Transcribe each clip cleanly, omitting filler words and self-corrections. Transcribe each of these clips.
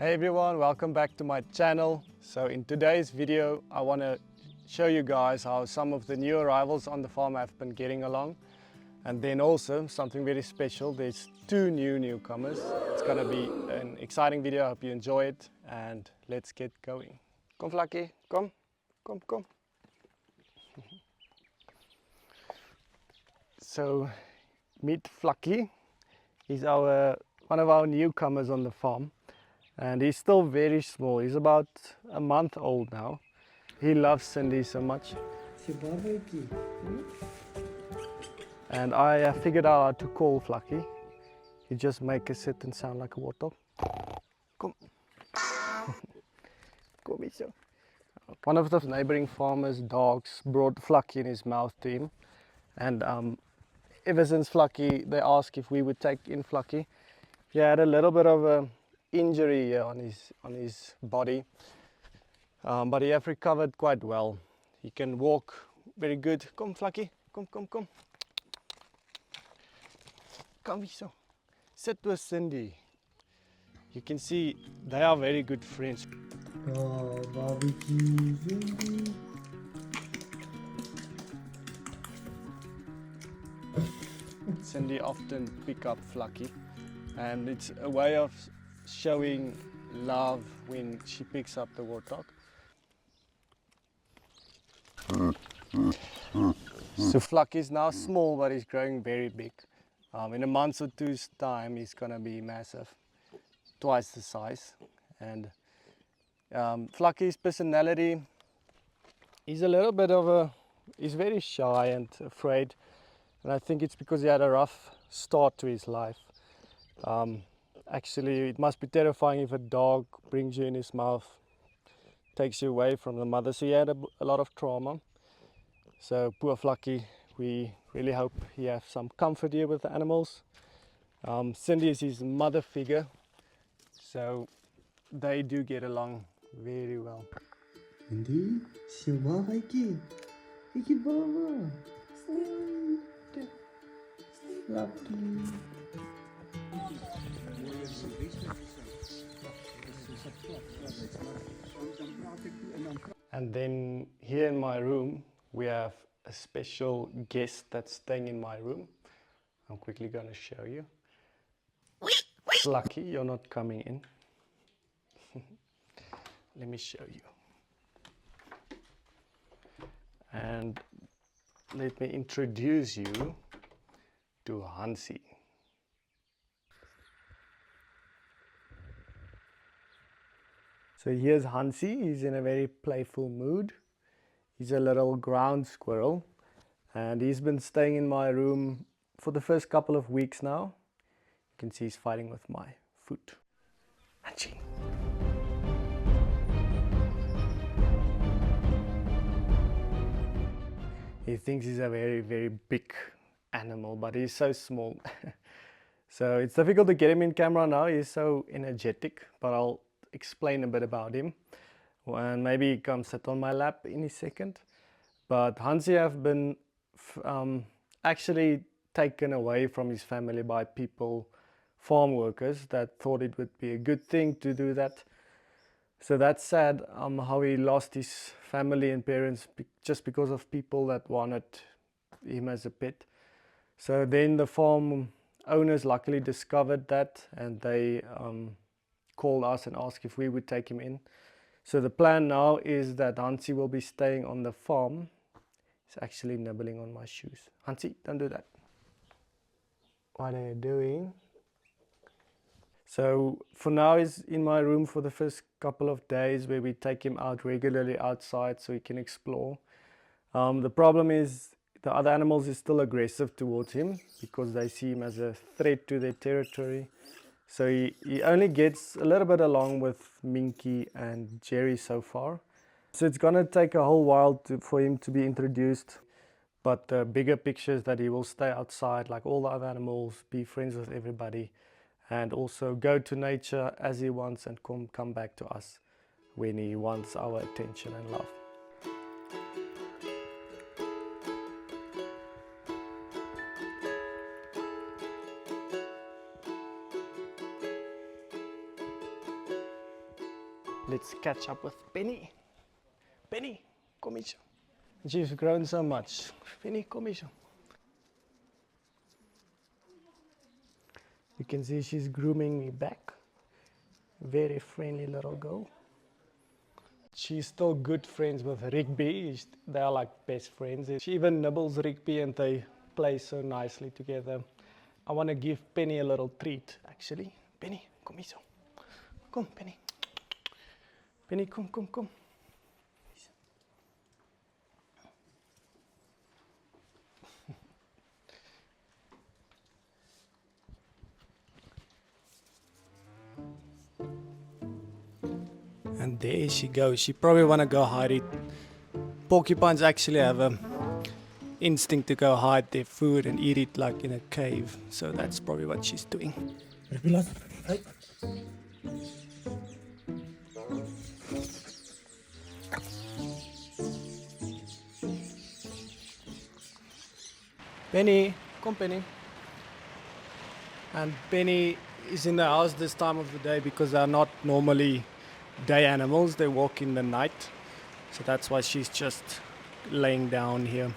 Hey everyone, welcome back to my channel. So in today's video I want to show you guys how some of the new arrivals on the farm have been getting along, and then also something very special. There's two newcomers. It's gonna be an exciting video. I hope you enjoy it, and let's get going. Come Flucky, come. So meet Flucky. He's one of our newcomers on the farm. And he's still very small. He's about a month old now. He loves Cindy so much. And I figured out how to call Flucky. You just make a sit and sound like a warthog. Come. Come here. One of the neighboring farmers' dogs brought Flucky in his mouth to him. And ever since Flucky, they asked if we would take in Flucky. He had a little bit of a injury here on his body, but he have recovered quite well. He can walk very good. Come Flucky, come. Come here, so sit with Cindy. You can see they are very good friends. Oh, barbecue, Cindy. Cindy often pick up Flucky, and it's a way of showing love when she picks up the warthog. So Flucky is now small, but he's growing very big. In a month or two's time, he's gonna be massive, twice the size. And Flucky's personality, he's a little bit of he's very shy and afraid. And I think it's because he had a rough start to his life. Actually, it must be terrifying if a dog brings you in his mouth, takes you away from the mother. So he had a lot of trauma. So poor Flucky, we really hope he has some comfort here with the animals. Cindy is his mother figure, so they do get along very well. Cindy, siapa lagi? Iki baba. Flucky. And then here in my room, we have a special guest that's staying in my room. I'm quickly going to show you. Flucky, you're not coming in. Let me show you. And let me introduce you to Hansy. So here's Hansy. He's in a very playful mood. He's a little ground squirrel, and he's been staying in my room for the first couple of weeks now. You can see he's fighting with my foot. Hansy. He thinks he's a very big animal, but he's so small. So it's difficult to get him in camera now. He's so energetic, but I'll explain a bit about him. And maybe he comes sit on my lap in a second. But Hansy have been actually taken away from his family by people, farm workers, that thought it would be a good thing to do that. So that's sad how he lost his family and parents just because of people that wanted him as a pet. So then the farm owners luckily discovered that, and they called us and asked if we would take him in. So the plan now is that Hansy will be staying on the farm. He's actually nibbling on my shoes. Hansy, don't do that. What are you doing? So for now he's in my room for the first couple of days, where we take him out regularly outside so he can explore. The problem is the other animals is still aggressive towards him because they see him as a threat to their territory. So he only gets a little bit along with Minky and Jerry so far. So it's gonna take a whole while for him to be introduced. But the bigger picture is that he will stay outside like all the other animals, be friends with everybody, and also go to nature as he wants and come back to us when he wants our attention and love. Let's catch up with Penny. Penny, kom hier. She's grown so much. Penny, kom hier. You can see she's grooming me back. Very friendly little girl. She's still good friends with Rigby. They are like best friends. She even nibbles Rigby and they play so nicely together. I want to give Penny a little treat actually. Penny, kom hier. Kom, Penny. Penny, kom, kom, kom. And there she goes. She probably want to go hide it. Porcupines actually have a instinct to go hide their food and eat it like in a cave. So that's probably what she's doing. Penny, come Penny. And Penny is in the house this time of the day because they're not normally day animals. They walk in the night. So that's why she's just laying down here.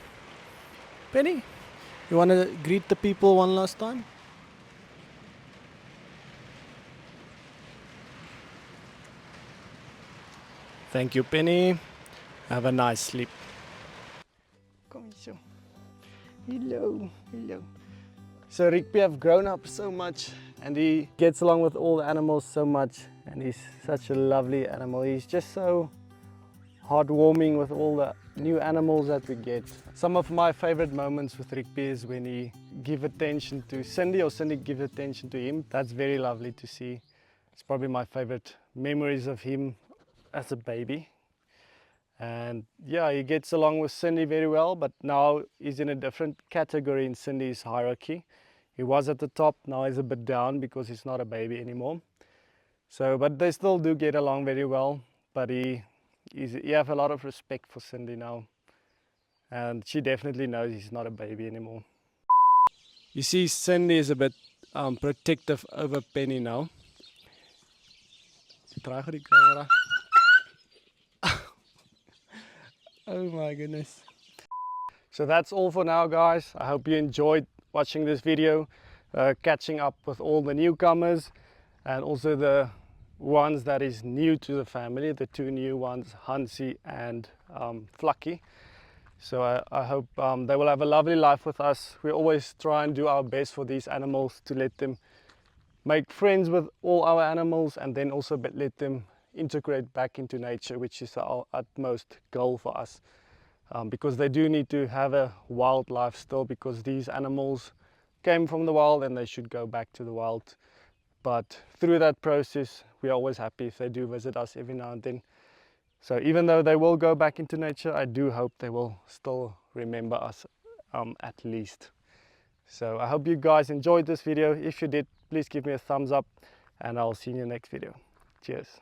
Penny, you want to greet the people one last time? Thank you, Penny. Have a nice sleep. Come here. Hello, hello. So Rigby have grown up so much and he gets along with all the animals so much and he's such a lovely animal. He's just so heartwarming with all the new animals that we get. Some of my favorite moments with Rigby is when he give attention to Cindy or Cindy give attention to him. That's very lovely to see. It's probably my favorite memories of him as a baby. And yeah, he gets along with Cindy very well, but now he's in a different category in Cindy's hierarchy. He was at the top, now he's a bit down because he's not a baby anymore. So, but they still do get along very well, but he have a lot of respect for Cindy now. And she definitely knows he's not a baby anymore. You see, Cindy is a bit protective over Penny now. Oh my goodness. So that's all for now, guys. I hope you enjoyed watching this video, catching up with all the newcomers and also the ones that is new to the family, the two new ones, Hansy and Flucky. So I hope they will have a lovely life with us. We always try and do our best for these animals to let them make friends with all our animals and then also let them integrate back into nature, which is our utmost goal for us. Because they do need to have a wild life still, because these animals came from the wild and they should go back to the wild. But through that process, we are always happy if they do visit us every now and then. So even though they will go back into nature, I do hope they will still remember us at least. So I hope you guys enjoyed this video. If you did, please give me a thumbs up and I'll see you in the next video. Cheers.